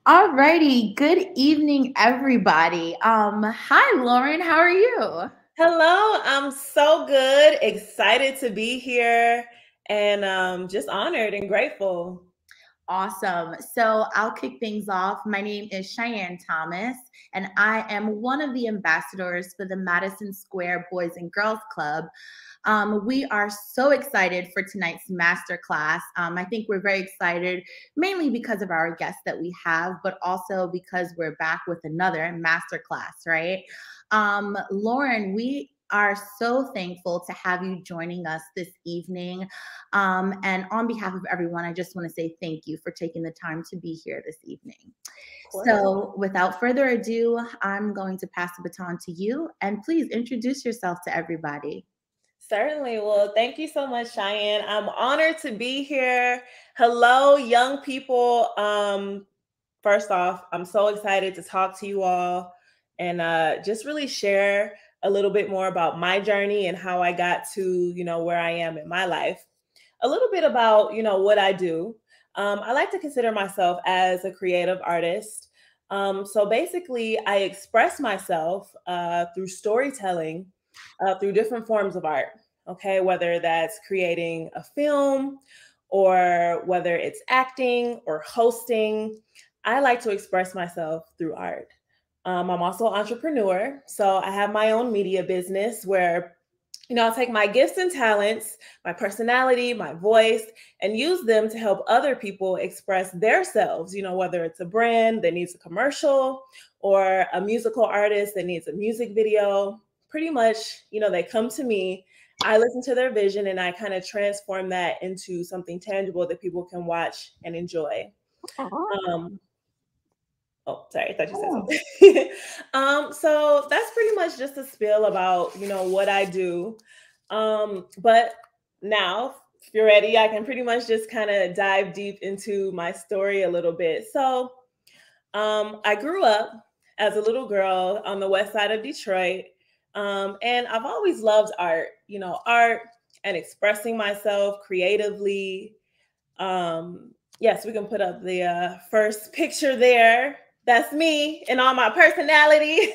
Alrighty, good evening, everybody. Hi, Lauren. How are you? Hello, I'm so good, excited to be here, and just honored and grateful. Awesome. So I'll kick things off. My name is Cheyenne Thomas, and I am one of the ambassadors for the Madison Square Boys and Girls Club. We are so excited for tonight's masterclass. I think we're very excited, mainly because of our guests that we have, but also because we're back with another masterclass, right? Lauren, we are so thankful to have you joining us this evening. And on behalf of everyone, I just want to say thank you for taking the time to be here this evening. Of course. So, without further ado, I'm going to pass the baton to you, and please introduce yourself to everybody. Certainly. Well, thank you so much, Cheyenne. I'm honored to be here. Hello, young people. First off, I'm so excited to talk to you all and just really share a little bit more about my journey and how I got to, where I am in my life. A little bit about, what I do. I like to consider myself as a creative artist. So basically, I express myself through storytelling, through different forms of art. Okay, whether that's creating a film or whether it's acting or hosting, I like to express myself through art. I'm also an entrepreneur. So I have my own media business where I'll take my gifts and talents, my personality, my voice, and use them to help other people express themselves, whether it's a brand that needs a commercial or a musical artist that needs a music video. Pretty much, they come to me, I listen to their vision, and I kind of transform that into something tangible that people can watch and enjoy. Um, Oh, sorry, I thought you said Oh, something. So that's pretty much just a spiel about, what I do. But now, if you're ready, I can pretty much just kind of dive deep into my story a little bit. So, I grew up as a little girl on the west side of Detroit. And I've always loved art, art and expressing myself creatively. Yes, we can put up the first picture there. That's me and all my personality.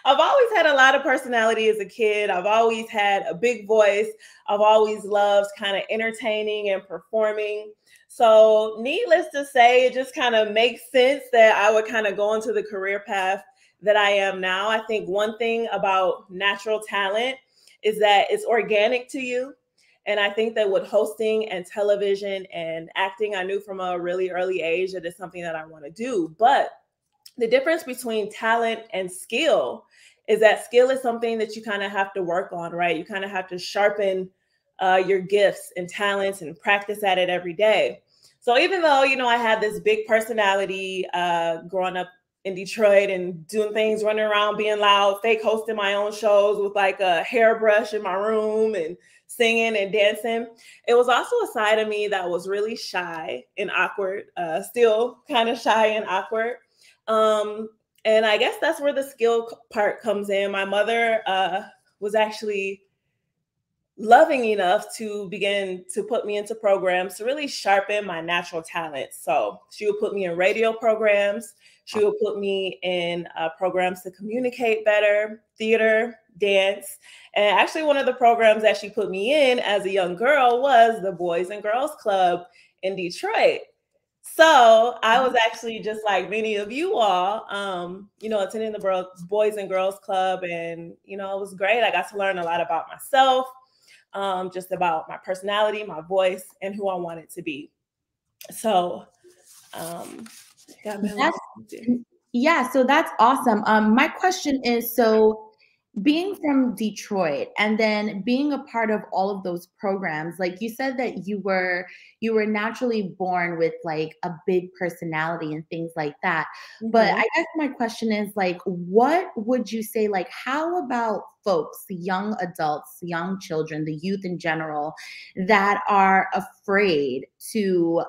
I've always had a lot of personality as a kid. I've always had a big voice. I've always loved kind of entertaining and performing. So, needless to say, it just kind of makes sense that I would kind of go into the career path that I am now. I think one thing about natural talent is that it's organic to you. And I think that with hosting and television and acting, I knew from a really early age that it's something that I want to do. But the difference between talent and skill is that skill is something that you kind of have to work on, right? You kind of have to sharpen your gifts and talents and practice at it every day. So even though, I had this big personality growing up in Detroit and doing things, running around, being loud, fake hosting my own shows with like a hairbrush in my room and singing and dancing. It was also a side of me that was really shy and awkward, still kind of shy and awkward. Um, and I guess that's where the skill part comes in. My mother was actually loving enough to begin to put me into programs to really sharpen my natural talents. So she would put me in radio programs. She would put me in programs to communicate better, theater, dance. And actually, one of the programs that she put me in as a young girl was the Boys and Girls Club in Detroit. So I was actually just like many of you all, attending the Boys and Girls Club. And, it was great. I got to learn a lot about myself, just about my personality, my voice, and who I wanted to be. So, got me a that's little yeah. So that's awesome. My question is, so being from Detroit and then being a part of all of those programs, like you said that you were naturally born with like a big personality and things like that. But Mhm. I guess my question is like, what would you say, like, how about folks, the young adults, young children, the youth in general, that are afraid to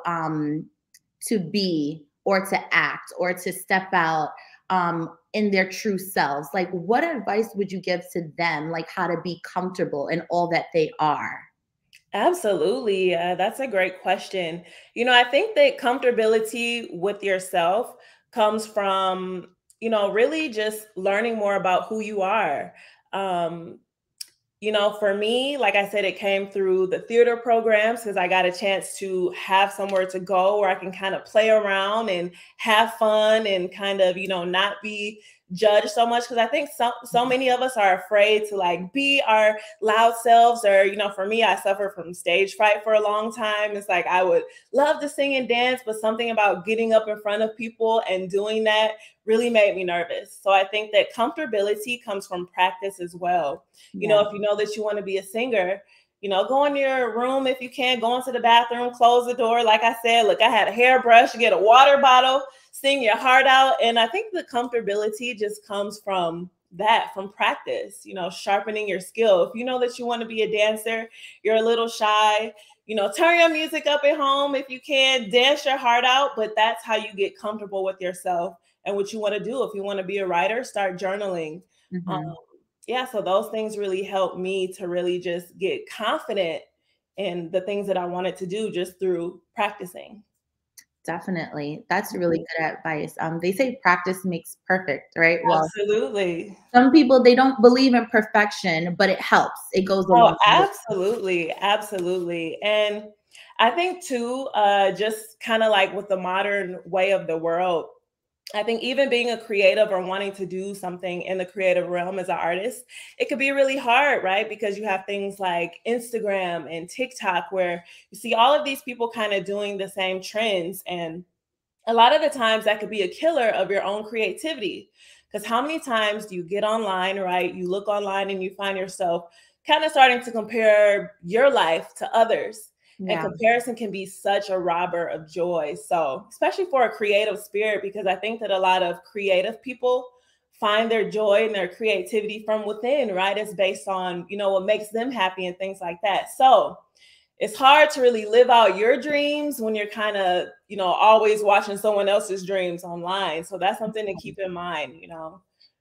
be or to act or to step out in their true selves? Like, what advice would you give to them, like how to be comfortable in all that they are? Absolutely. That's a great question. I think that comfortability with yourself comes from, really just learning more about who you are. Um, for me, like I said, it came through the theater programs because I got a chance to have somewhere to go where I can kind of play around and have fun and kind of, not be judged so much. Because I think so many of us are afraid to like be our loud selves, or, for me, I suffer from stage fright for a long time. It's like I would love to sing and dance, but something about getting up in front of people and doing that really made me nervous. So I think that comfortability comes from practice as well. If you know that you want to be a singer, go in your room if you can, go into the bathroom, close the door. Like I said, look, I had a hairbrush, you get a water bottle, sing your heart out. And I think the comfortability just comes from that, from practice, sharpening your skill. If you know that you want to be a dancer, you're a little shy, turn your music up at home if you can, dance your heart out. But that's how you get comfortable with yourself and what you want to do. If you want to be a writer, start journaling. Yeah, so those things really helped me to really just get confident in the things that I wanted to do just through practicing. Definitely. That's really good advice. They say practice makes perfect, right? Well, Absolutely. some people, they don't believe in perfection, but it helps. It goes a Oh, long way. absolutely. Absolutely. And I think too, just kind of like with the modern way of the world, I think even being a creative or wanting to do something in the creative realm as an artist, it could be really hard, right? Because you have things like Instagram and TikTok where you see all of these people kind of doing the same trends. And a lot of the times that could be a killer of your own creativity. Because how many times do you get online, right? You look online and you find yourself kind of starting to compare your life to others. And comparison can be such a robber of joy. So, especially for a creative spirit, because I think that a lot of creative people find their joy and their creativity from within, right? It's based on, what makes them happy and things like that. So, it's hard to really live out your dreams when you're kind of, always watching someone else's dreams online. So that's something to keep in mind.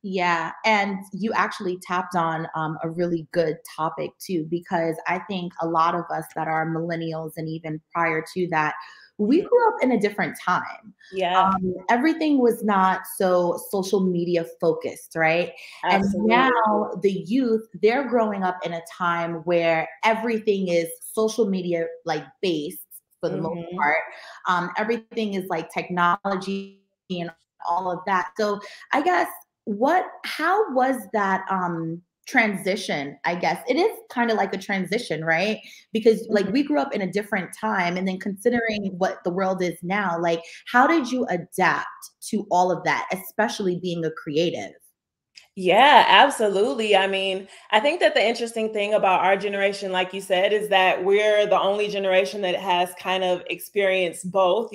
Yeah, and you actually tapped on a really good topic too, because I think a lot of us that are millennials and even prior to that, we grew up in a different time. Yeah, Everything was not so social media focused, right? And absolutely. now the youth, they're growing up in a time where everything is social media like based for the most Hmm. part. Everything is like technology and all of that. So I guess how was that transition? I guess it is kind of like a transition, right? Because like we grew up in a different time, and then considering what the world is now, like how did you adapt to all of that, especially being a creative? Yeah, absolutely. I mean, I think that the interesting thing about our generation, like you said, is that we're the only generation that has kind of experienced both,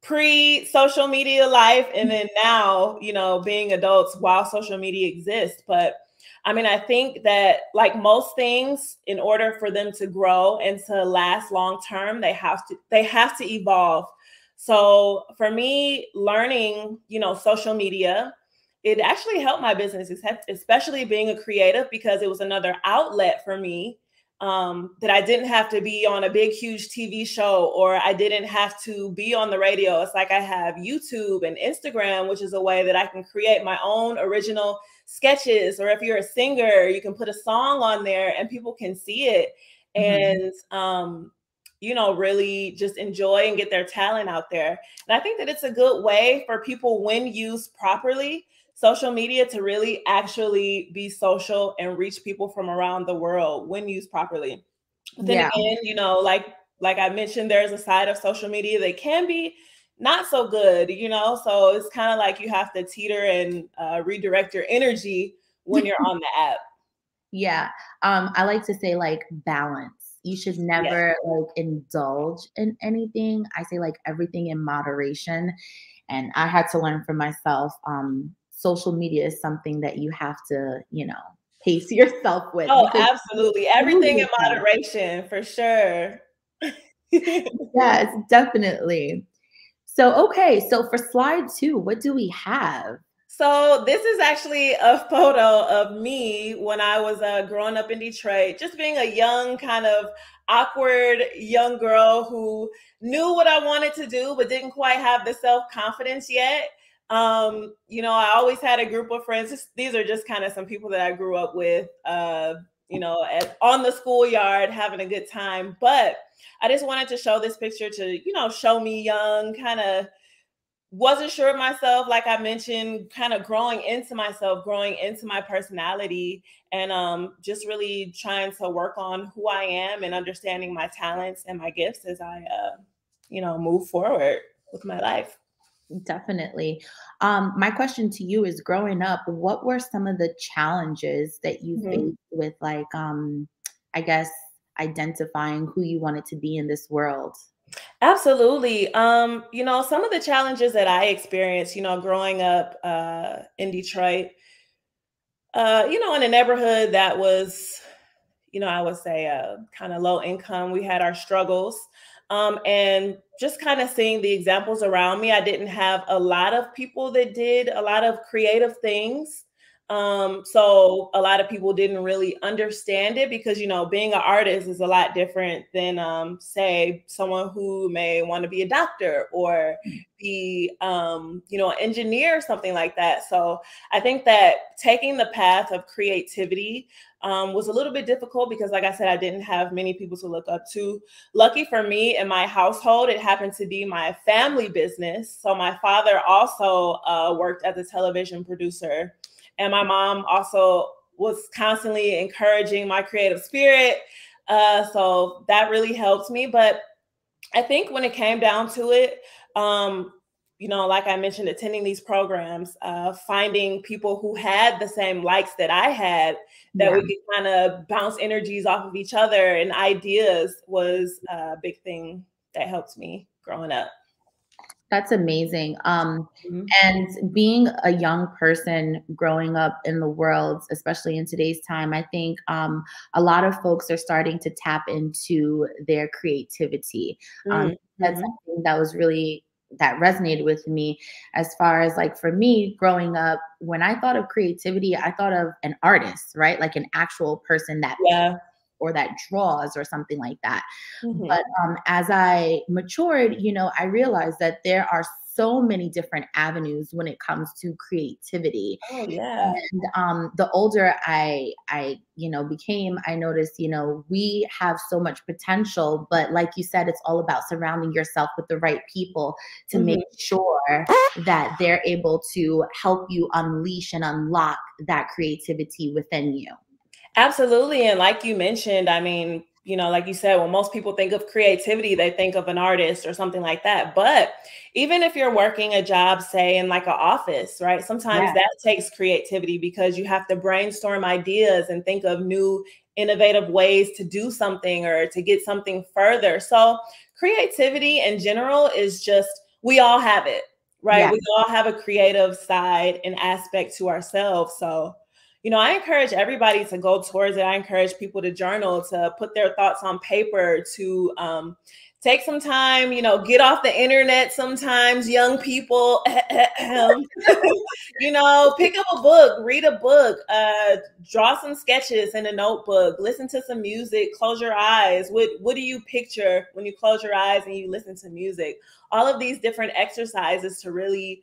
pre social media life and then now, being adults while social media exists. But I mean, I think that like most things, in order for them to grow and to last long term, they have to evolve. So for me, learning, social media, it actually helped my business, especially being a creative, because it was another outlet for me, that I didn't have to be on a big, huge TV show, or I didn't have to be on the radio. It's like I have YouTube and Instagram, which is a way that I can create my own original sketches. Or if you're a singer, you can put a song on there and people can see it and, really just enjoy and get their talent out there. And I think that it's a good way for people, when used properly, social media, to really actually be social and reach people from around the world when used properly. But then Yeah. again, like I mentioned, there's a side of social media that can be not so good, so it's kind of like you have to teeter and redirect your energy when you're on the app. Yeah. I like to say like balance. You should Yes. never like indulge in anything. I say like everything in moderation. And I had to learn for myself. Social media is something that you have to, pace yourself with Oh, because absolutely. you lose Everything in yourself. moderation, for sure. Yes, definitely. So, okay. So for slide two, what do we have? So this is actually a photo of me when I was growing up in Detroit, just being a young, kind of awkward young girl who knew what I wanted to do, but didn't quite have the self-confidence yet. I always had a group of friends. These are just kind of some people that I grew up with, on the schoolyard, having a good time. But I just wanted to show this picture to, show me young, kind of wasn't sure of myself, like I mentioned, kind of growing into myself, growing into my personality, and just really trying to work on who I am and understanding my talents and my gifts as I, move forward with my life. Definitely. My question to you is, growing up, what were some of the challenges that you Mhm. faced with, like, I guess, identifying who you wanted to be in this world? Absolutely. Some of the challenges that I experienced, growing up in Detroit, in a neighborhood that was, I would say kind of low income. We had our struggles. And just kind of seeing the examples around me, I didn't have a lot of people that did a lot of creative things. So a lot of people didn't really understand it because, being an artist is a lot different than, say, someone who may want to be a doctor or be, an engineer or something like that. So I think that taking the path of creativity was a little bit difficult because, like I said, I didn't have many people to look up to. Lucky for me, in my household, it happened to be my family business. So my father also worked as a television producer, and my mom also was constantly encouraging my creative spirit. So that really helped me. But I think when it came down to it, like I mentioned, attending these programs, finding people who had the same likes that I had, that Yeah. we could kind of bounce energies off of each other and ideas was a big thing that helped me growing up. That's amazing. Mhm. And being a young person growing up in the world, especially in today's time, I think a lot of folks are starting to tap into their creativity. Um, that's Mhm. something that was really that resonated with me, as far as, like, for me growing up, when I thought of creativity, I thought of an artist, right? Like an actual person that Yeah. or that draws or something like that. Mhm. But as I matured, I realized that there are so many different avenues when it comes to creativity. Oh yeah. And the older I became, I noticed, we have so much potential, but like you said, it's all about surrounding yourself with the right people to make Mhm. sure that they're able to help you unleash and unlock that creativity within you. Absolutely. And like you mentioned, I mean, like you said, when most people think of creativity, they think of an artist or something like that. But even if you're working a job, say in like an office, right? Sometimes Yeah. that takes creativity because you have to brainstorm ideas and think of new innovative ways to do something or to get something further. So creativity in general is just, we all have it, right? Yeah. We all have a creative side and aspect to ourselves. So I encourage everybody to go towards it. I encourage people to journal, to put their thoughts on paper, to take some time, get off the internet sometimes, young people. Pick up a book, read a book, draw some sketches in a notebook, listen to some music, close your eyes. What do you picture when you close your eyes and you listen to music? All of these different exercises to really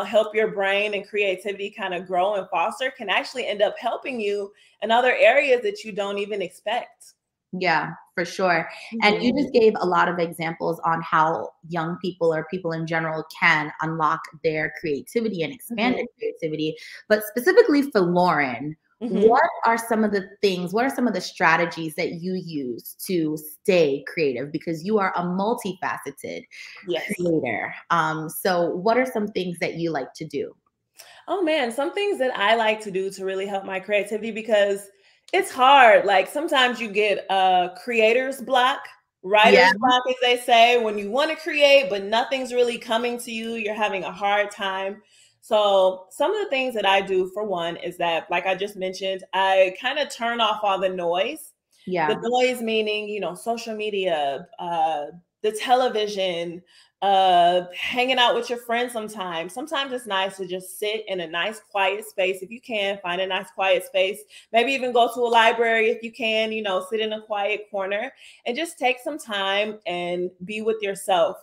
help your brain and creativity kind of grow and foster can actually end up helping you in other areas that you don't even expect. Yeah, for sure. And you Mhm. just gave a lot of examples on how young people or people in general can unlock their creativity and expand their Mhm. creativity. But specifically for Lauren, Mhm. what are some of the strategies that you use to stay creative? Because you are a multifaceted Yes. creator. So what are some things that you like to do? Oh man, some things that I like to do to really help my creativity because it's hard. Like sometimes you get a creator's block, Yeah. writer's block, as they say, when you want to create, but nothing's really coming to you. You're having a hard time. So, some of the things that I do, for one, is that, like I just mentioned, I kind of turn off all the noise. The Yeah. noise meaning, social media, the television, hanging out with your friends sometimes. Sometimes it's nice to just sit in a nice quiet space. If you can, find a nice quiet space. Maybe even go to a library if you can, sit in a quiet corner and just take some time and be with yourself.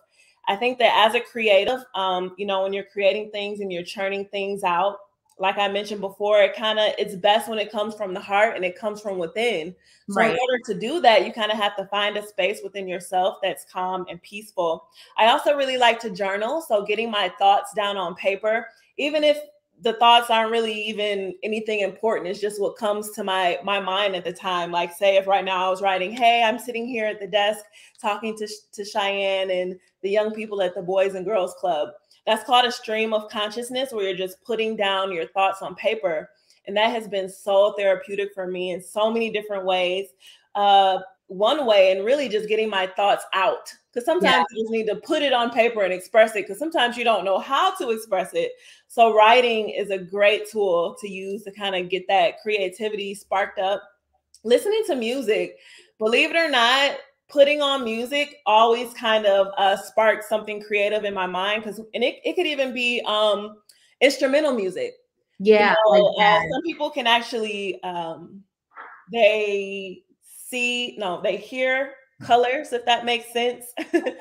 I think that as a creative, when you're creating things and you're churning things out, like I mentioned before, it's best when it comes from the heart and it comes from within. So in order to do that, you kind of have to find a space within yourself that's calm and peaceful. I also really like to journal. So getting my thoughts down on paper, even if the thoughts aren't really even anything important, it's just what comes to my mind at the time. Like say if right now I was writing, hey, I'm sitting here at the desk talking to Cheyenne and the young people at the Boys and Girls Club. That's called a stream of consciousness, where you're just putting down your thoughts on paper. And that has been so therapeutic for me in so many different ways. One way, and really just getting my thoughts out. Because sometimes you just need to put it on paper and express it, because sometimes you don't know how to express it. So writing is a great tool to use to kind of get that creativity sparked up. Listening to music, believe it or not, putting on music always kind of sparks something creative in my mind, and it could even be instrumental music. Yeah. Some people can actually they hear colors, if that makes sense. Okay.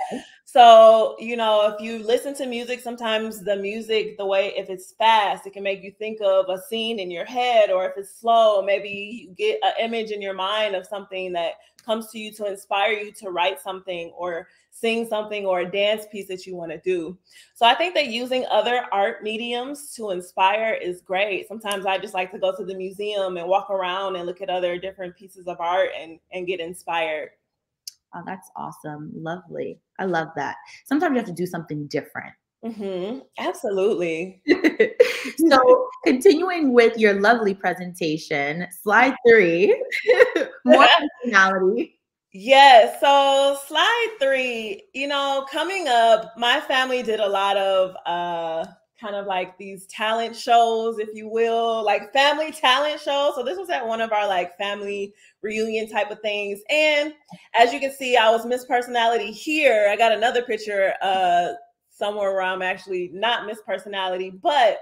So, if you listen to music, sometimes the music, if it's fast, it can make you think of a scene in your head, or if it's slow, maybe you get an image in your mind of something that comes to you to inspire you to write something or sing something or a dance piece that you want to do. So I think that using other art mediums to inspire is great. Sometimes I just like to go to the museum and walk around and look at other different pieces of art and get inspired. Oh, that's awesome. Lovely. I love that. Sometimes you have to do something different. Mm-hmm. Absolutely. So continuing with your lovely presentation, slide 3, more personality. Yes. So slide 3, coming up, my family did a lot of kind of like these talent shows, if you will, like family talent shows. So this was at one of our like family reunion type of things. And as you can see, I was Miss Personality here. I got another picture somewhere where I'm actually not Miss Personality, but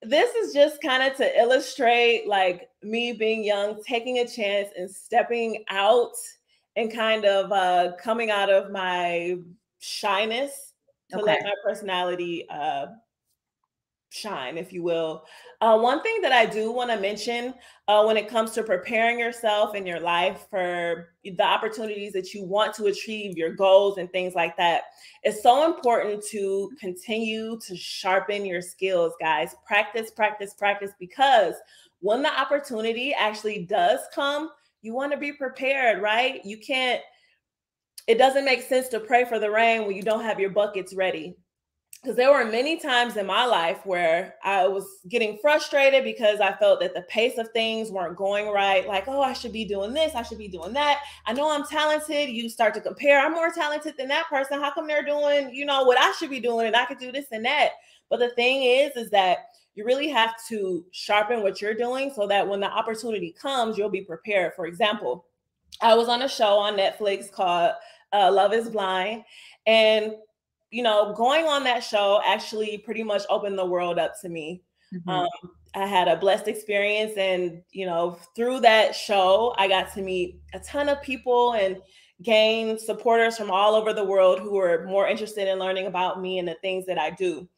this is just kind of to illustrate like me being young, taking a chance and stepping out and kind of coming out of my shyness to let my personality shine, if you will. One thing that I do want to mention when it comes to preparing yourself in your life for the opportunities that you want to achieve, your goals and things like that, it's so important to continue to sharpen your skills, guys. Practice, practice, practice, because when the opportunity actually does come, you want to be prepared, right? It doesn't make sense to pray for the rain when you don't have your buckets ready. Because there were many times in my life where I was getting frustrated because I felt that the pace of things weren't going right. Like, oh, I should be doing this. I should be doing that. I know I'm talented. You start to compare. I'm more talented than that person. How come they're doing, what I should be doing and I could do this and that? But the thing is that you really have to sharpen what you're doing so that when the opportunity comes, you'll be prepared. For example, I was on a show on Netflix called Love is Blind. And going on that show actually pretty much opened the world up to me. Mm-hmm. I had a blessed experience, and through that show, I got to meet a ton of people and gain supporters from all over the world who were more interested in learning about me and the things that I do.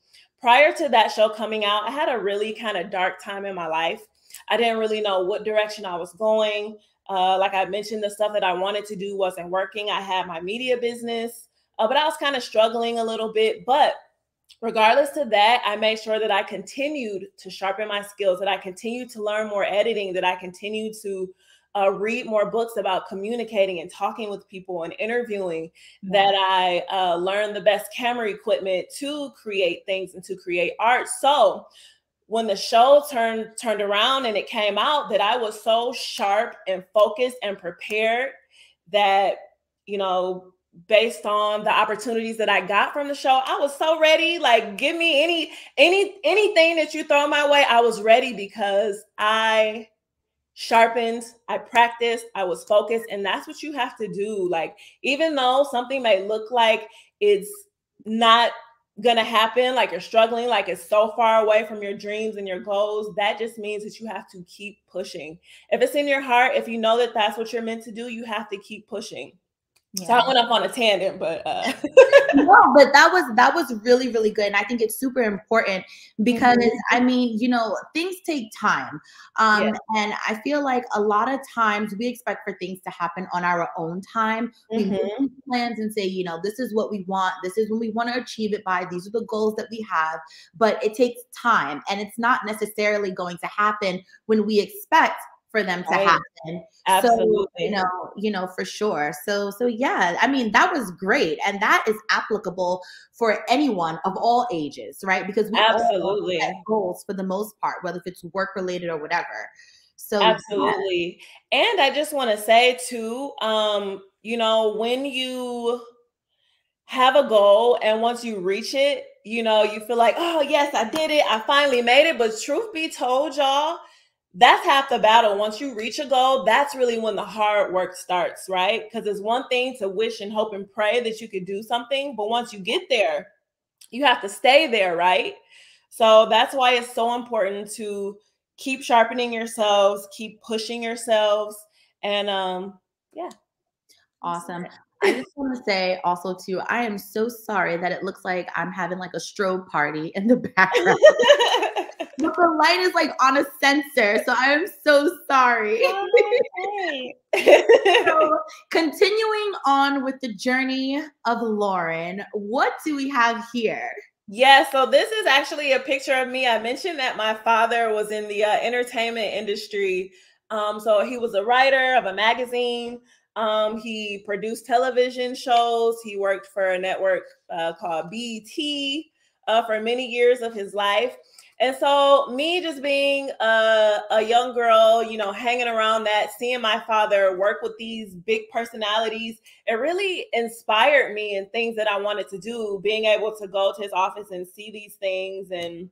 Prior to that show coming out, I had a really kind of dark time in my life. I didn't really know what direction I was going. Like I mentioned, the stuff that I wanted to do wasn't working. I had my media business. But I was kind of struggling a little bit. But regardless of that, I made sure that I continued to sharpen my skills, that I continued to learn more editing, that I continued to read more books about communicating and talking with people and interviewing, that I learned the best camera equipment to create things and to create art. So when the show turned around and it came out, that I was so sharp and focused and prepared that, based on the opportunities that I got from the show, I was so ready. Like, give me anything that you throw my way. I was ready because I sharpened, I practiced, I was focused. And that's what you have to do. Like, even though something may look like it's not gonna happen, like you're struggling, like it's so far away from your dreams and your goals, that just means that you have to keep pushing. If it's in your heart, if you know that that's what you're meant to do, you have to keep pushing. So I went off on a tangent, but no, but that was really, really good. And I think it's super important because I mean, you know, things take time. Yeah. And I feel like a lot of times we expect for things to happen on our own time. We make these plans and say, you know, this is what we want, this is when we want to achieve it by, these are the goals that we have, but it takes time and it's not necessarily going to happen when we expect for them to happen. Absolutely. So, you know, for sure. So yeah, I mean, that was great. And that is applicable for anyone of all ages, right? Because we all set goals for the most part, whether if it's work related or whatever. So absolutely. Yeah. And I just want to say too, you know, when you have a goal and once you reach it, you know, you feel like, oh yes, I did it. I finally made it. But truth be told, y'all, that's half the battle. Once you reach a goal, that's really when the hard work starts, right? Because it's one thing to wish and hope and pray that you could do something, but once you get there, you have to stay there, right? So that's why it's so important to keep sharpening yourselves, keep pushing yourselves, and yeah. Awesome. I just want to say also too, I am so sorry that it looks like I'm having like a strobe party in the background. But the light is like on a sensor, so I am so sorry. Oh, so, continuing on with the journey of Lauren, what do we have here? Yeah, so this is actually a picture of me. I mentioned that my father was in the entertainment industry. So he was a writer of a magazine. He produced television shows. He worked for a network called BET for many years of his life. And so me just being a young girl, you know, hanging around that, seeing my father work with these big personalities, it really inspired me in things that I wanted to do, being able to go to his office and see these things. And,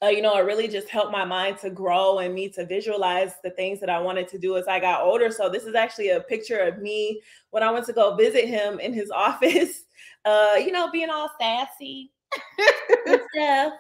you know, it really just helped my mind to grow and me to visualize the things that I wanted to do as I got older. So this is actually a picture of me when I went to go visit him in his office, you know, being all sassy and stuff.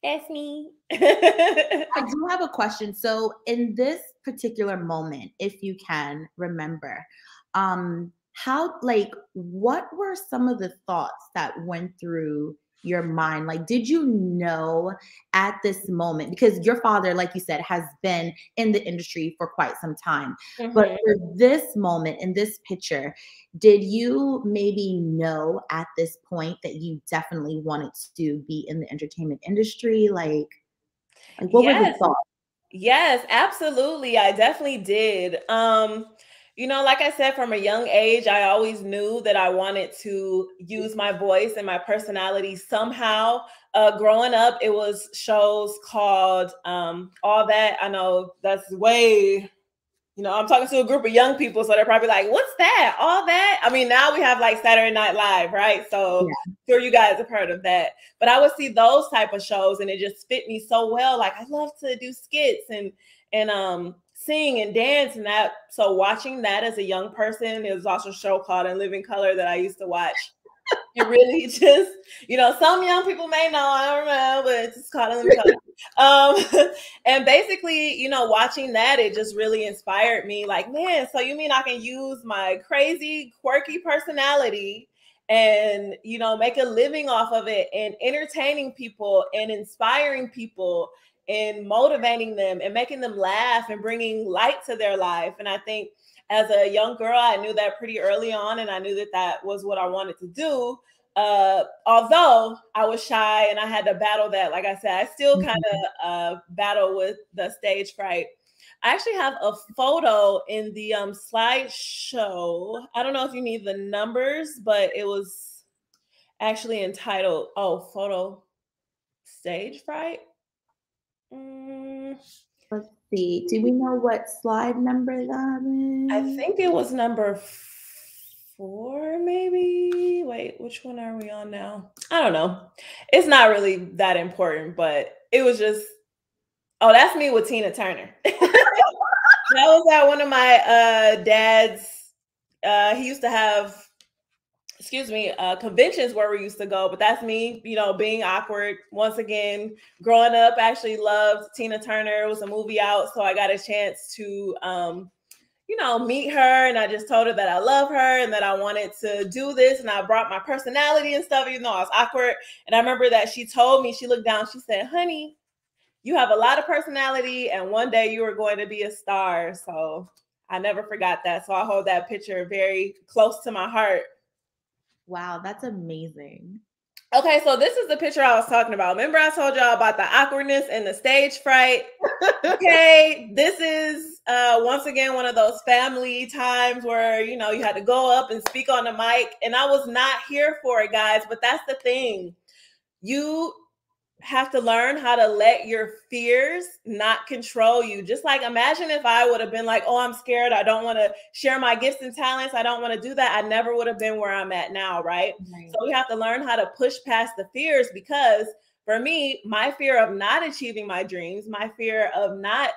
That's me. I do have a question. So in this particular moment, if you can remember, how like what were some of the thoughts that went through your mind? Like, did you know at this moment, because your father, like you said, has been in the industry for quite some time, but for this moment in this picture, did you maybe know at this point that you definitely wanted to be in the entertainment industry? Like what were the thoughts? Yes, absolutely. I definitely did. You know, like I said, from a young age, I always knew that I wanted to use my voice and my personality somehow. Growing up, it was shows called All That. I know that's way, you know, I'm talking to a group of young people, so they're probably like, what's that? All That? I mean, now we have like Saturday Night Live, right? So sure you guys have heard of that. But I would see those type of shows and it just fit me so well. Like I love to do skits and sing and dance and that. So watching that as a young person, there was also a show called In Living Color that I used to watch. It really just, you know, some young people may know, I don't know, but it's just called In Living Color. And basically, you know, watching that, it just really inspired me. Like, man, so you mean I can use my crazy, quirky personality and, you know, make a living off of it and entertaining people and inspiring people and motivating them and making them laugh and bringing light to their life. And I think as a young girl, I knew that pretty early on, and I knew that that was what I wanted to do. Although I was shy and I had to battle that, like I said, I still kind of battle with the stage fright. I actually have a photo in the slideshow. I don't know if you need the numbers, but it was actually entitled, photo stage fright. Let's see. Do we know what slide number that is? I think it was number 4, maybe. Wait, which one are we on now? I don't know. It's not really that important, but it was just, that's me with Tina Turner. That was at one of my dad's, he used to have, conventions where we used to go, but that's me, you know, being awkward. Once again, growing up, I actually loved Tina Turner. It was a movie out, so I got a chance to, meet her, and I just told her that I love her and that I wanted to do this, and I brought my personality and stuff, even though I was awkward. And I remember that she told me, she looked down, she said, honey, you have a lot of personality, and one day you are going to be a star. So I never forgot that. So I hold that picture very close to my heart. Wow, that's amazing. Okay, so this is the picture I was talking about. Remember I told y'all about the awkwardness and the stage fright? Okay, this is once again one of those family times where, you had to go up and speak on the mic, and I was not here for it, guys. But that's the thing. You have to learn how to let your fears not control you. Just like, imagine if I would have been like, oh, I'm scared, I don't want to share my gifts and talents, I don't want to do that, I never would have been where I'm at now, right? So we have to learn how to push past the fears, because for me, my fear of not achieving my dreams, my fear of not,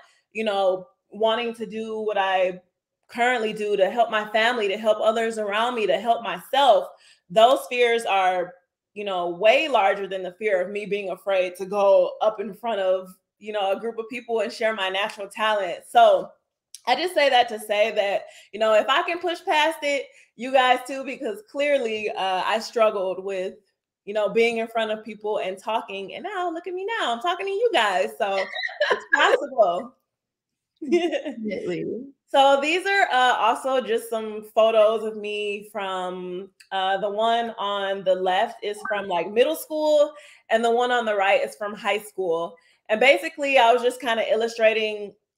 wanting to do what I currently do to help my family, to help others around me, to help myself, those fears are way larger than the fear of me being afraid to go up in front of, a group of people and share my natural talent. So I just say that to say that, if I can push past it, you guys too, because clearly I struggled with, being in front of people and talking. And now look at me now, I'm talking to you guys. So it's possible. So these are also just some photos of me from the one on the left is from like middle school, and the one on the right is from high school. And basically I was just kind of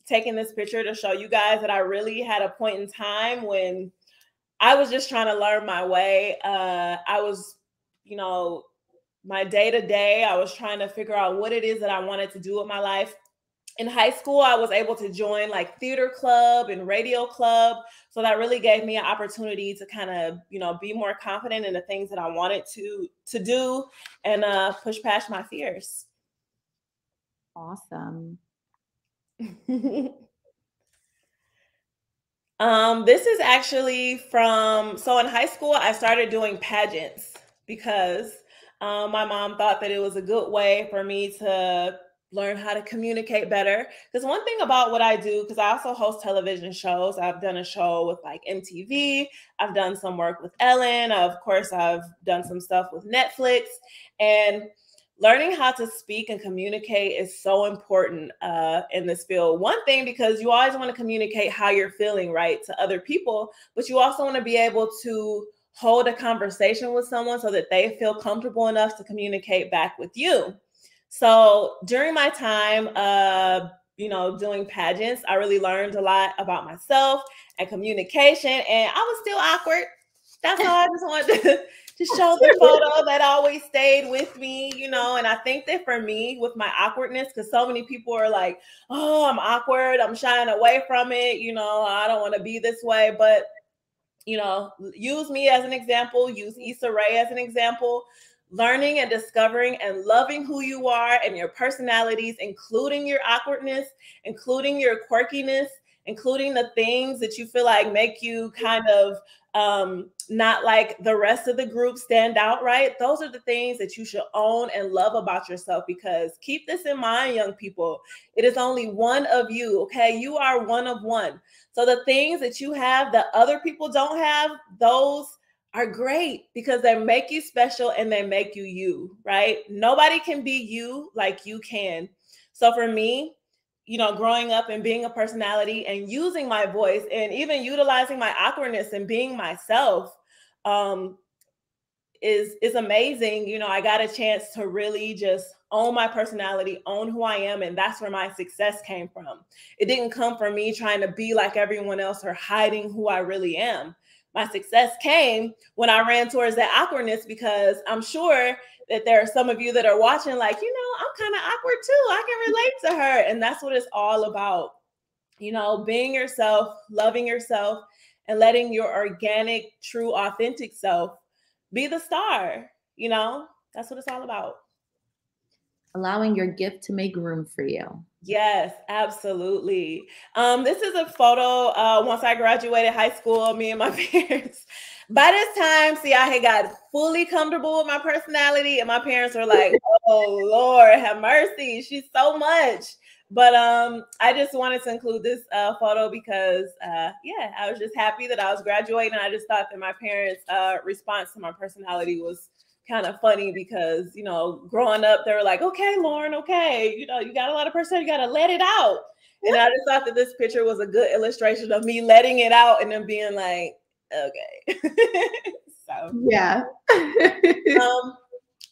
taking this picture to show you guys that I really had a point in time when I was just trying to learn my way. I was, my day-to-day, I was trying to figure out what it is that I wanted to do with my life. In high school, I was able to join like theater club and radio club. So that really gave me an opportunity to kind of, be more confident in the things that I wanted to do and push past my fears. Awesome. This is actually so in high school, I started doing pageants because my mom thought that it was a good way for me to learn how to communicate better. Because one thing about what I do, because I also host television shows, I've done a show with like MTV, I've done some work with Ellen, of course, I've done some stuff with Netflix, and learning how to speak and communicate is so important in this field. One thing, because you always want to communicate how you're feeling, right, to other people, but you also want to be able to hold a conversation with someone so that they feel comfortable enough to communicate back with you. So during my time, doing pageants, I really learned a lot about myself and communication, and I was still awkward. That's all I just wanted to show the photo that always stayed with me, and I think that for me, with my awkwardness, because so many people are like, oh, I'm awkward, I'm shying away from it, I don't want to be this way, but, use me as an example, use Issa Rae as an example. Learning and discovering and loving who you are and your personalities, including your awkwardness, including your quirkiness, including the things that you feel like make you kind of not like the rest of the group stand out, right? Those are the things that you should own and love about yourself, because keep this in mind, young people. It is only one of you, okay? You are one of one. So the things that you have that other people don't have, those are great because they make you special and they make you, right? Nobody can be you like you can. So for me, growing up and being a personality and using my voice and even utilizing my awkwardness and being myself is amazing. I got a chance to really just own my personality, own who I am, and that's where my success came from. It didn't come from me trying to be like everyone else or hiding who I really am. My success came when I ran towards that awkwardness, because I'm sure that there are some of you that are watching like, I'm kind of awkward too. I can relate to her. And that's what it's all about. Being yourself, loving yourself, and letting your organic, true, authentic self be the star. That's what it's all about. Allowing your gift to make room for you. Yes, absolutely. This is a photo once I graduated high school, me and my parents. By this time, see, I had got fully comfortable with my personality, and my parents were like, oh, Lord, have mercy. She's so much. But I just wanted to include this photo because yeah, I was just happy that I was graduating. I just thought that my parents' response to my personality was kind of funny because, you know, growing up, they were like, okay, Lauren, okay, you know, you got a lot of personality, you got to let it out. And I just thought that this picture was a good illustration of me letting it out and then being like, okay. So yeah.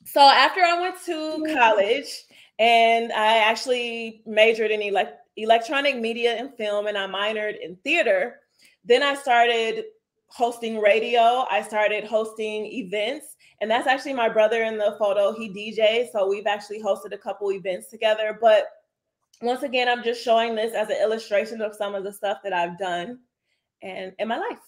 So after I went to college and I actually majored in electronic media and film, and I minored in theater, then I started hosting radio. I started hosting events, and that's actually my brother in the photo. He DJs, so we've actually hosted a couple events together. But once again, I'm just showing this as an illustration of some of the stuff that I've done and in my life.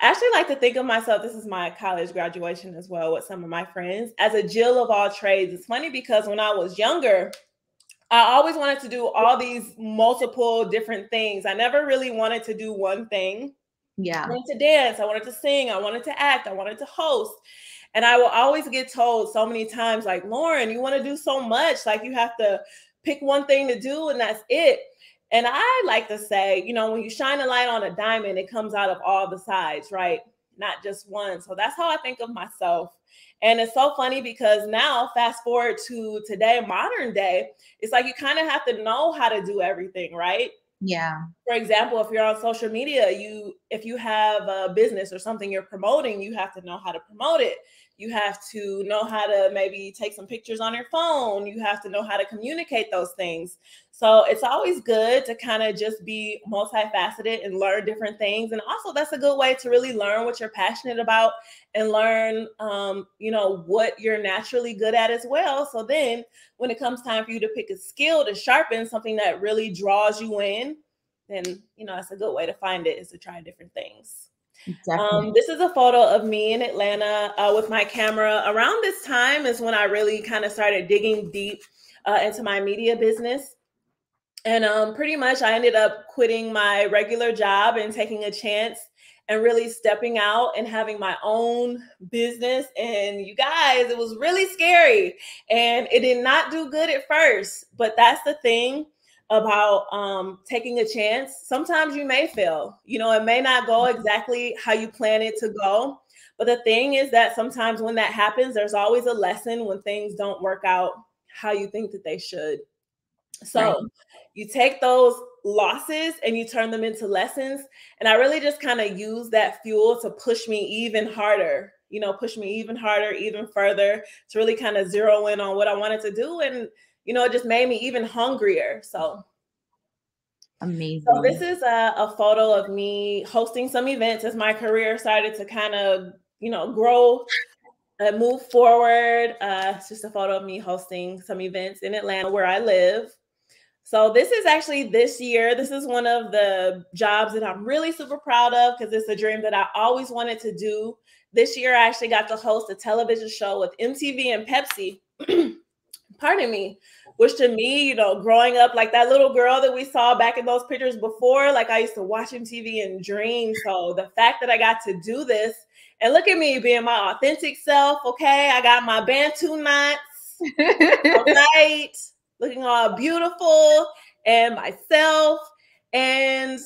I actually like to think of myself, this is my college graduation as well with some of my friends, as a Jill of all trades. It's funny because when I was younger, I always wanted to do all these multiple different things. I never really wanted to do one thing. Yeah. I wanted to dance, I wanted to sing, I wanted to act, I wanted to host. And I will always get told so many times, like, Lauren, you want to do so much. Like, you have to pick one thing to do and that's it. And I like to say, you know, when you shine a light on a diamond, it comes out of all the sides, right? Not just one. So that's how I think of myself. And it's so funny because now, fast forward to today, modern day, it's like you kind of have to know how to do everything, right? Yeah. For example, if you're on social media, if you have a business or something you're promoting, you have to know how to promote it. You have to know how to maybe take some pictures on your phone. You have to know how to communicate those things. So it's always good to kind of just be multifaceted and learn different things. And also that's a good way to really learn what you're passionate about and learn, you know, what you're naturally good at as well. So then when it comes time for you to pick a skill to sharpen something that really draws you in, then, you know, that's a good way to find it, is to try different things. This is a photo of me in Atlanta with my camera. Around this time is when I really kind of started digging deep into my media business. And pretty much I ended up quitting my regular job and taking a chance and really stepping out and having my own business. And you guys, it was really scary and it did not do good at first. But that's the thing about taking a chance. Sometimes you may fail. You know, it may not go exactly how you plan it to go. But the thing is that sometimes when that happens, there's always a lesson when things don't work out how you think that they should. So you take those losses and you turn them into lessons. And I really just kind of use that fuel to push me even harder, you know, push me even harder, even further, to really kind of zero in on what I wanted to do. And, you know, it just made me even hungrier. So amazing. So this is a photo of me hosting some events as my career started to kind of, you know, grow and move forward. It's just a photo of me hosting some events in Atlanta where I live. So this is actually this year. This is one of the jobs that I'm really super proud of because it's a dream that I always wanted to do. This year, I actually got to host a television show with MTV and Pepsi. Pardon me, which to me, you know, growing up, like that little girl that we saw back in those pictures before, like I used to watch MTV and dream. So the fact that I got to do this and look at me being my authentic self. Okay, I got my Bantu knots, all right, looking all beautiful and myself. And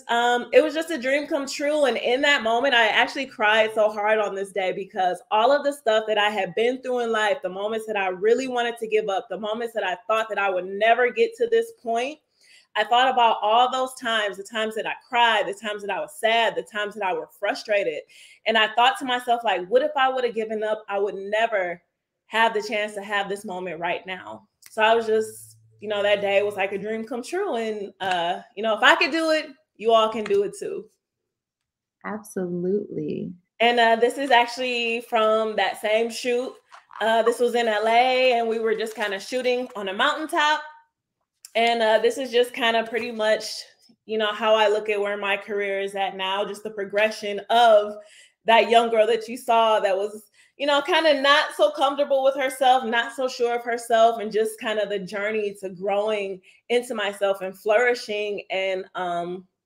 it was just a dream come true. And in that moment, I actually cried so hard on this day because all of the stuff that I had been through in life, the moments that I really wanted to give up, the moments that I thought that I would never get to this point, I thought about all those times, the times that I cried, the times that I was sad, the times that I were frustrated. And I thought to myself, like, what if I would have given up? I would never have the chance to have this moment right now. So I was just, you know, that day was like a dream come true. And, you know, if I could do it, you all can do it too. Absolutely. And this is actually from that same shoot. This was in LA and we were just kind of shooting on a mountaintop. And this is just kind of pretty much, you know, how I look at where my career is at now, just the progression of that young girl that you saw that was, you know, kind of not so comfortable with herself, not so sure of herself, and just kind of the journey to growing into myself and flourishing and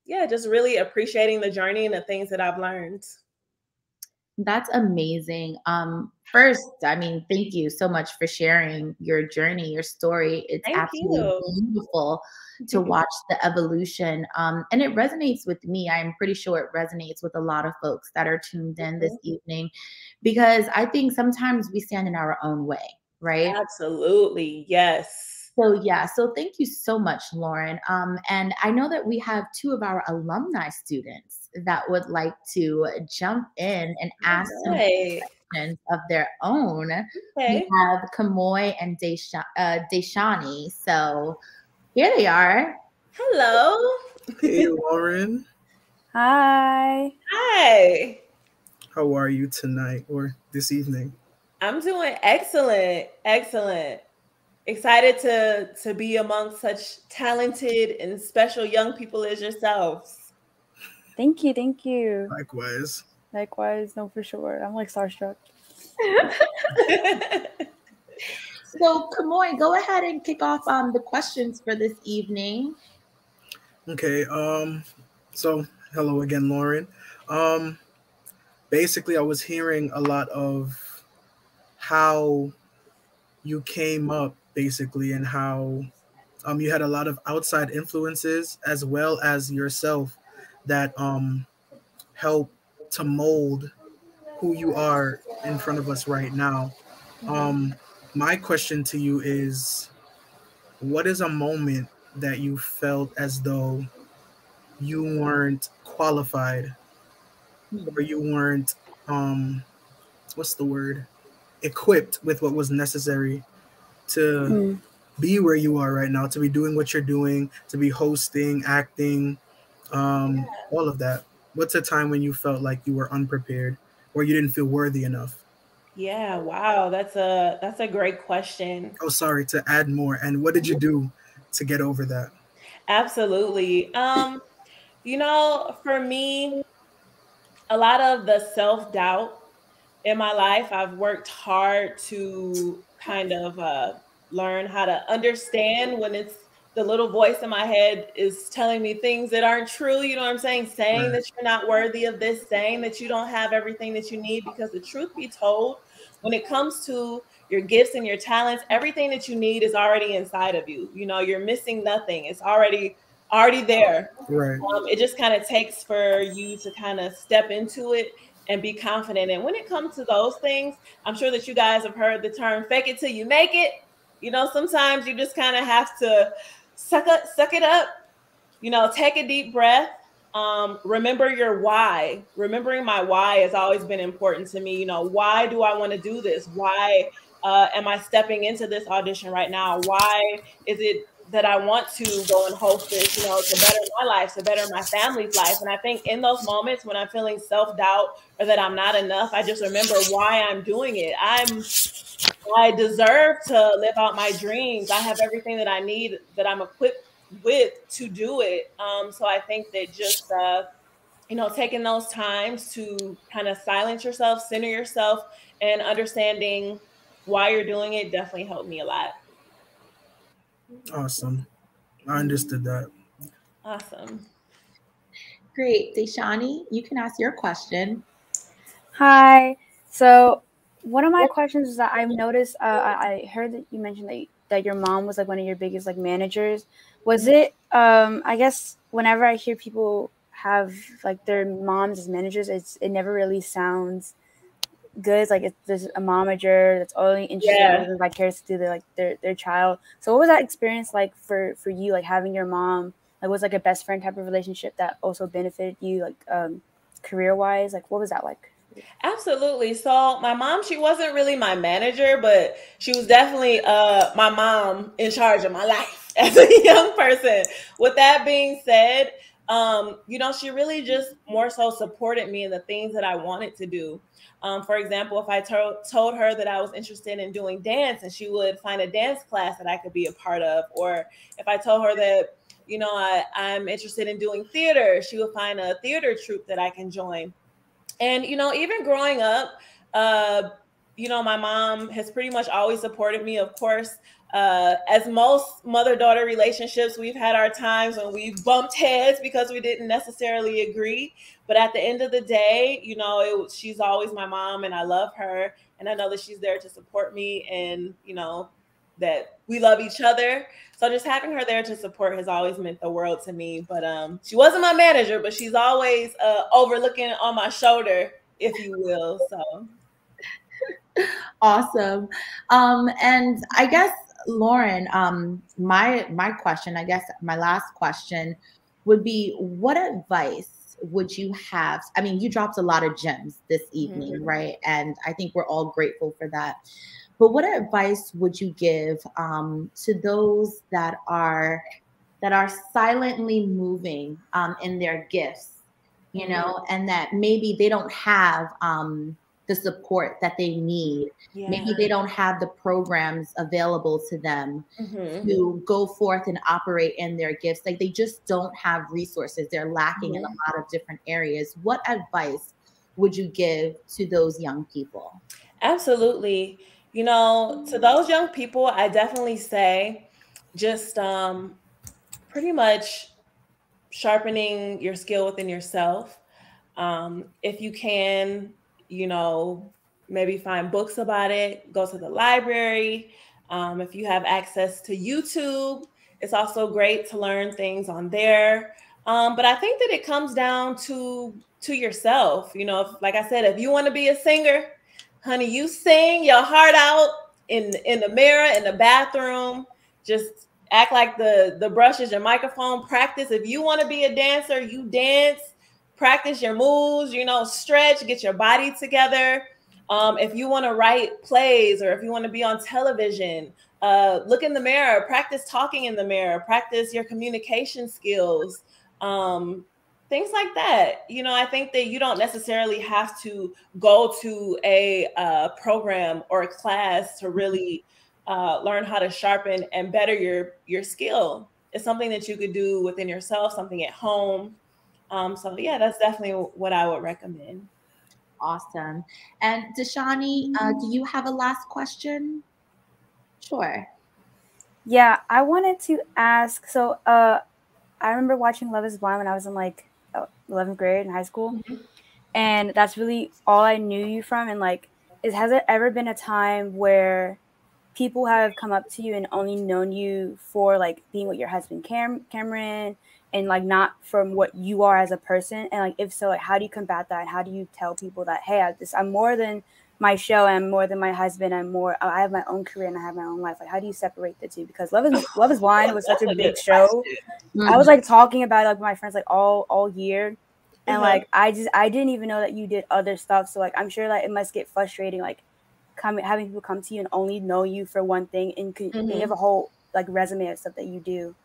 yeah, just really appreciating the journey and the things that I've learned. That's amazing. First, I mean, thank you so much for sharing your journey, your story. It's Thank absolutely you. beautiful to watch the evolution. And it resonates with me. I'm pretty sure it resonates with a lot of folks that are tuned in this Mhm. evening, because I think sometimes we stand in our own way, right? Absolutely. Yes. So yeah, so thank you so much, Lauren. And I know that we have two of our alumni students that would like to jump in and ask All some right. questions of their own. We Okay. have Kamoy and Deshani. So here they are. Hello. Hey, Lauren. Hi. Hi. How are you tonight or this evening? I'm doing excellent. Excellent. Excited to be amongst such talented and special young people as yourselves. Thank you. Thank you. Likewise. Likewise. No, for sure. I'm like starstruck. So Kamoy, go ahead and kick off the questions for this evening. Okay. So hello again, Lauren. Basically, I was hearing a lot of how you came up, basically, and how you had a lot of outside influences as well as yourself that help to mold who you are in front of us right now. My question to you is, what is a moment that you felt as though you weren't qualified or you weren't what's the word, equipped with what was necessary to be where you are right now, to be doing what you're doing, to be hosting, acting, all of that? What's a time when you felt like you were unprepared or you didn't feel worthy enough? Yeah, wow, that's a great question. Oh, sorry, to add more. And what did you do to get over that? Absolutely. For me, a lot of the self-doubt in my life, I've worked hard to kind of learn how to understand when it's the little voice in my head is telling me things that aren't true. You know what I'm saying? Saying Right. that you're not worthy of this, saying that you don't have everything that you need. Because the truth be told, when it comes to your gifts and your talents, everything that you need is already inside of you. You know, you're missing nothing. It's already there. Right. It just kind of takes for you to kind of step into it and be confident. And when it comes to those things, I'm sure that you guys have heard the term fake it till you make it. You know, sometimes you just kind of have to suck it up, take a deep breath. Remember your why. Remembering my why has always been important to me. Why do I want to do this? Why am I stepping into this audition right now? Why is it that I want to go and host this, to better my life, to better my family's life? And I think in those moments when I'm feeling self-doubt or that I'm not enough, I just remember why I'm doing it. I deserve to live out my dreams. I have everything that I need, that I'm equipped with to do it. So I think that just taking those times to kind of silence yourself, center yourself, and understanding why you're doing it definitely helped me a lot. Awesome. I understood that. Awesome. Great. Deshani, you can ask your question. Hi. So one of my questions is that I've noticed, I heard that you mentioned that your mom was like one of your biggest like managers. Was it, I guess whenever I hear people have like their moms as managers, it never really sounds good. It's like there's a momager that's only interested in like cares to do their child. So what was that experience like for you, like having your mom, like was like a best friend type of relationship that also benefited you like career wise? Like what was that like? Absolutely. So my mom, she wasn't really my manager, but she was definitely my mom in charge of my life as a young person. With that being said, she really just more so supported me in the things that I wanted to do. For example, if I told her that I was interested in doing dance, and she would find a dance class that I could be a part of, or if I told her that, I'm interested in doing theater, she would find a theater troupe that I can join. And, even growing up, my mom has pretty much always supported me. Of course, as most mother-daughter relationships, we've had our times when we've bumped heads because we didn't necessarily agree. But at the end of the day, she's always my mom, and I love her. And I know that she's there to support me, and, that we love each other. So just having her there to support has always meant the world to me. But she wasn't my manager, but she's always overlooking on my shoulder, if you will. So awesome. And I guess, Lauren, my question, I guess my last question would be, what advice would you have? I mean, you dropped a lot of gems this evening, right? And I think we're all grateful for that. But what advice would you give to those that are silently moving in their gifts, and that maybe they don't have the support that they need? Maybe they don't have the programs available to them to go forth and operate in their gifts. Like, they just don't have resources. They're lacking in a lot of different areas. What advice would you give to those young people? Absolutely. To those young people, I definitely say just pretty much sharpening your skill within yourself. If you can, maybe find books about it, go to the library. If you have access to YouTube, it's also great to learn things on there. But I think that it comes down to yourself. Like I said, if you want to be a singer, honey, you sing your heart out in the mirror, in the bathroom. Just act like the brush is your microphone. Practice. If you want to be a dancer, you dance. Practice your moves, stretch, get your body together. If you want to write plays, or if you want to be on television, look in the mirror, practice talking in the mirror, practice your communication skills, things like that. I think that you don't necessarily have to go to a program or a class to really learn how to sharpen and better your skill. It's something that you could do within yourself, something at home. So yeah, that's definitely what I would recommend. Awesome. And Dashani, do you have a last question? Sure. Yeah, I wanted to ask. So I remember watching Love is Blind when I was in 11th grade in high school. And that's really all I knew you from. And has there ever been a time where people have come up to you and only known you for being with your husband Cameron, and not from what you are as a person? And if so, how do you combat that? And how do you tell people that, hey, I'm more than my show, I'm more than my husband, I have my own career and I have my own life? How do you separate the two? Because Love is Blind was such a big show. I was talking about it with my friends all year. And I didn't even know that you did other stuff. So I'm sure it must get frustrating, having people come to you and only know you for one thing, and you have a whole resume of stuff that you do.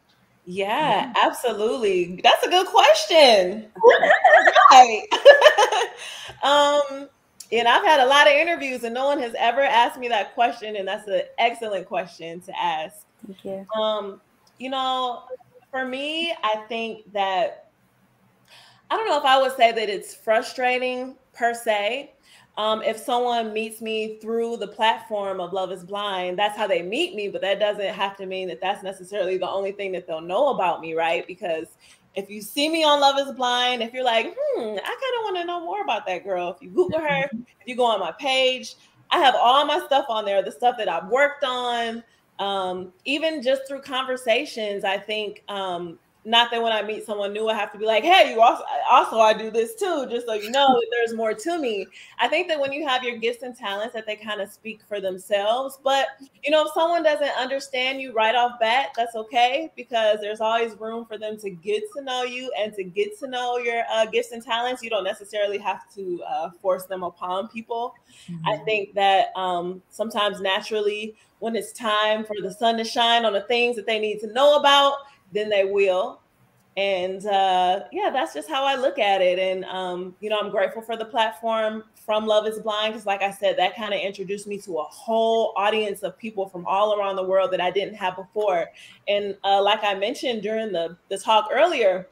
Yeah, absolutely. That's a good question. Right. And I've had a lot of interviews and no one has ever asked me that question. And that's an excellent question to ask. Thank you. For me, I think that, I don't know if I would say that it's frustrating per se. If someone meets me through the platform of Love is Blind, that's how they meet me, but that doesn't have to mean that that's necessarily the only thing that they'll know about me, right? Because if you see me on Love is Blind, if you're like, I kind of want to know more about that girl, if you Google her, if you go on my page, I have all my stuff on there, the stuff that I've worked on, even just through conversations. I think not that when I meet someone new, I have to be like, hey, you also I do this too, just so you know that there's more to me. I think that when you have your gifts and talents, that they kind of speak for themselves. But, if someone doesn't understand you right off bat, that's okay, because there's always room for them to get to know you and to get to know your gifts and talents. You don't necessarily have to force them upon people. I think that sometimes naturally, when it's time for the sun to shine on the things that they need to know about, then they will. And that's just how I look at it. And, I'm grateful for the platform from Love is Blind, because like I said, that kind of introduced me to a whole audience of people from all around the world that I didn't have before. And like I mentioned during the talk earlier,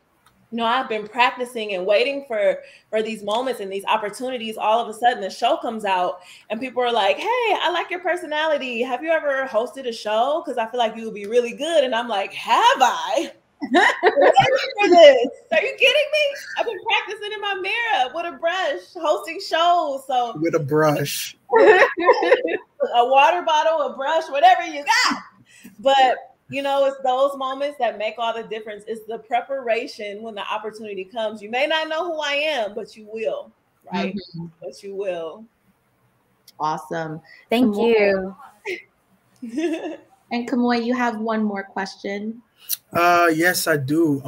you know, I've been practicing and waiting for these moments and these opportunities. All of a sudden the show comes out and people are like, hey, I like your personality. Have you ever hosted a show? Because I feel like you would be really good. And I'm like, have I? For this? Are you kidding me? I've been practicing in my mirror with a brush, hosting shows. So with a brush, a water bottle, a brush, whatever you got. But you know, it's those moments that make all the difference. It's the preparation when the opportunity comes. You may not know who I am, but you will, right? Mm-hmm. But you will. Awesome. Thank you. And Kamoy, you have one more question. Yes, I do.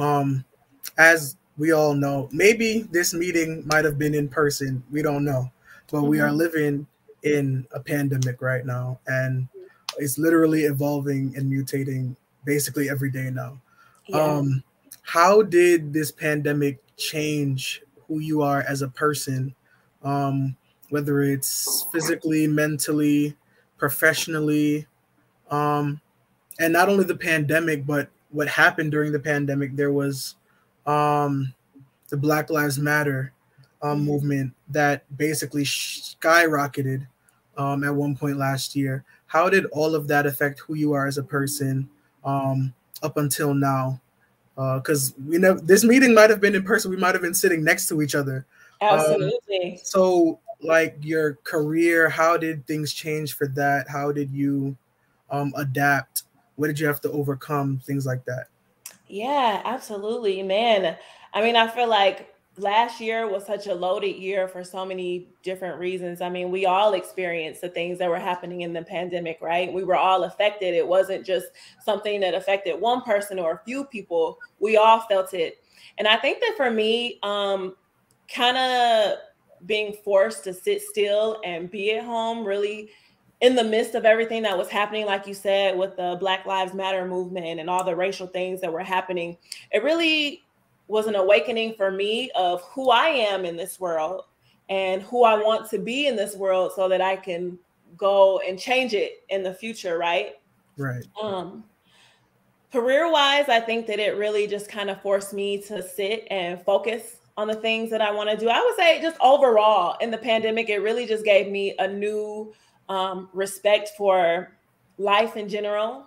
As we all know, maybe this meeting might have been in person. We don't know, but we are living in a pandemic right now, and it's literally evolving and mutating basically every day now. Yeah. How did this pandemic change who you are as a person? Whether it's physically, mentally, professionally, and not only the pandemic, but what happened during the pandemic. There was the Black Lives Matter movement that basically skyrocketed at one point last year. How did all of that affect who you are as a person up until now? Because we know this meeting might have been in person. We might have been sitting next to each other. Absolutely. So like your career, how did things change for that? How did you adapt? What did you have to overcome? Things like that. Yeah, absolutely, man. I mean, I feel like last year was such a loaded year for so many different reasons. I mean, we all experienced the things that were happening in the pandemic, right? We were all affected. It wasn't just something that affected one person or a few people. We all felt it. And I think that for me, kind of being forced to sit still and be at home really in the midst of everything that was happening, like you said, with the Black Lives Matter movement and all the racial things that were happening, it really was an awakening for me of who I am in this world and who I want to be in this world so that I can go and change it in the future, right? Right. Career-wise, I think that it really just kind of forced me to sit and focus on the things that I want to do. I would say just overall in the pandemic, it really just gave me a new respect for life in general,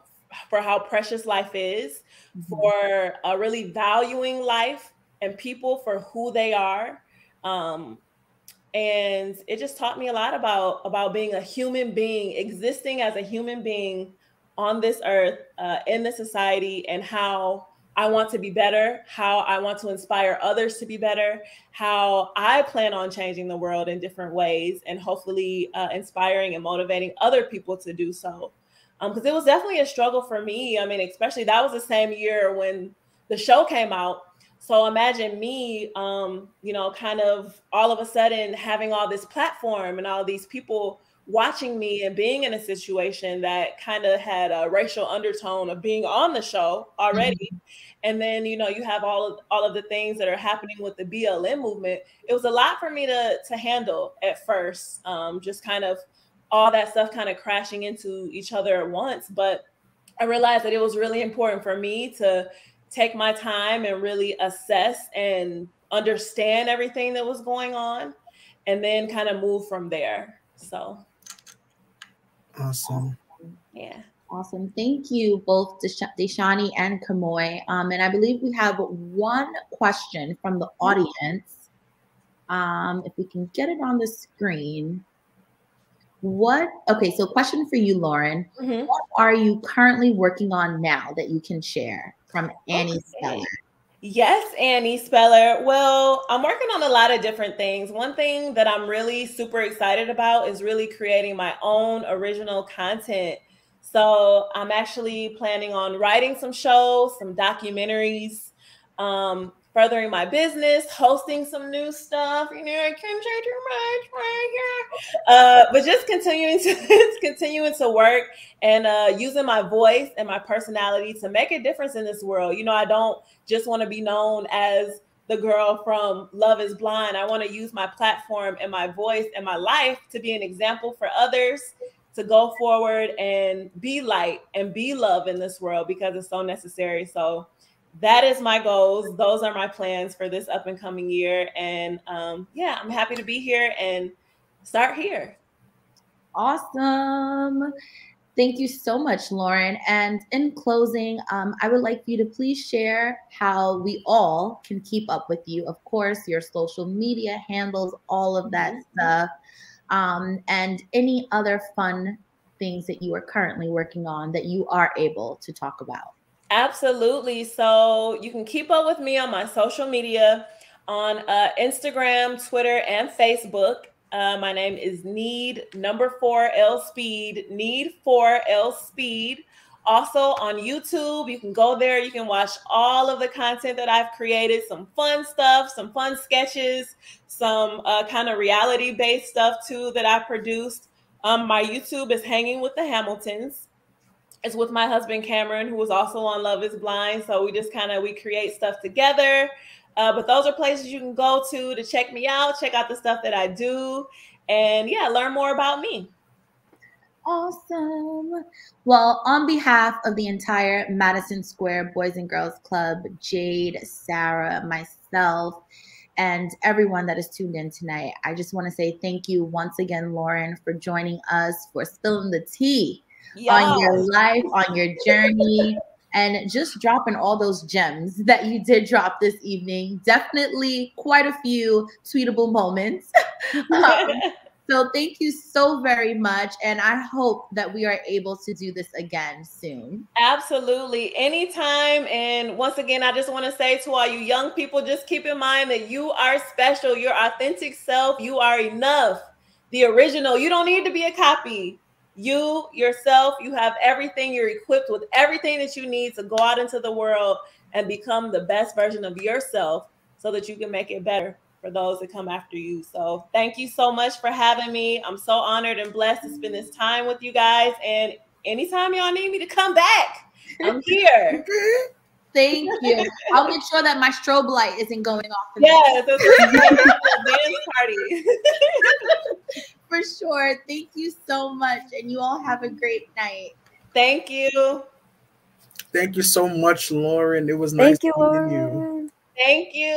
for how precious life is, for really valuing life and people for who they are. And it just taught me a lot about being a human being, existing as a human being on this earth, in this society, and how I want to be better, how I want to inspire others to be better, how I plan on changing the world in different ways, and hopefully inspiring and motivating other people to do so. Because it was definitely a struggle for me. I mean, especially that was the same year when the show came out. So imagine me, you know, kind of all of a sudden having all this platform and all these people watching me and being in a situation that kind of had a racial undertone of being on the show already. And then, you know, you have all of the things that are happening with the BLM movement. It was a lot for me to handle at first, just kind of all that stuff kind of crashing into each other at once. But I realized that it was really important for me to take my time and really assess and understand everything that was going on and then kind of move from there. So. Awesome. Yeah. Awesome. Thank you both, Deshani and Kamoy. And I believe we have one question from the audience. If we can get it on the screen. Okay, so question for you, Lauren. What are you currently working on now that you can share from Annie Speller? Yes, Annie Speller. Well, I'm working on a lot of different things. One thing that I'm really super excited about is really creating my own original content. So I'm actually planning on writing some shows, some documentaries, furthering my business, hosting some new stuff. You know, I can't say too much right here. But just continuing to work and using my voice and my personality to make a difference in this world. You know, I don't just want to be known as the girl from Love is Blind. I want to use my platform and my voice and my life to be an example for others to go forward and be light and be love in this world because it's so necessary. So that is my goals. Those are my plans for this up and coming year. And yeah, I'm happy to be here and start here. Awesome. Thank you so much, Lauren. And in closing, I would like for you to please share how we all can keep up with you. Of course, your social media handles, all of that stuff, and any other fun things that you are currently working on that you are able to talk about. Absolutely. So you can keep up with me on my social media on Instagram, Twitter, and Facebook. My name is Need4L-Speed, Need4L-Speed. Also on YouTube, you can go there. You can watch all of the content that I've created, some fun stuff, some fun sketches, some kind of reality-based stuff too that I produced. My YouTube is Hanging with the Hamiltons. It's with my husband, Cameron, who is also on Love is Blind. So we just we create stuff together. But those are places you can go to check me out, check out the stuff that I do, and yeah, learn more about me. Awesome. Well, on behalf of the entire Madison Square Boys and Girls Club, Jade, Sarah, myself, and everyone that is tuned in tonight, I just want to say thank you once again, Lauren, for joining us, for spilling the tea on your life, on your journey, and just dropping all those gems that you did drop this evening. Definitely quite a few tweetable moments. So thank you so very much. And I hope that we are able to do this again soon. Absolutely. Anytime. And once again, I just want to say to all you young people, just keep in mind that you are special. Your authentic self. You are enough. The original. You don't need to be a copy. You, yourself, you have everything. You're equipped with everything that you need to go out into the world and become the best version of yourself so that you can make it better for those that come after you. So thank you so much for having me. I'm so honored and blessed to spend this time with you guys. And anytime y'all need me to come back, I'm here. Thank you. I'll make sure that my strobe light isn't going off. Yes, it's a dance party. For sure. Thank you so much. And you all have a great night. Thank you. Thank you so much, Lauren. It was nice meeting you. Thank you.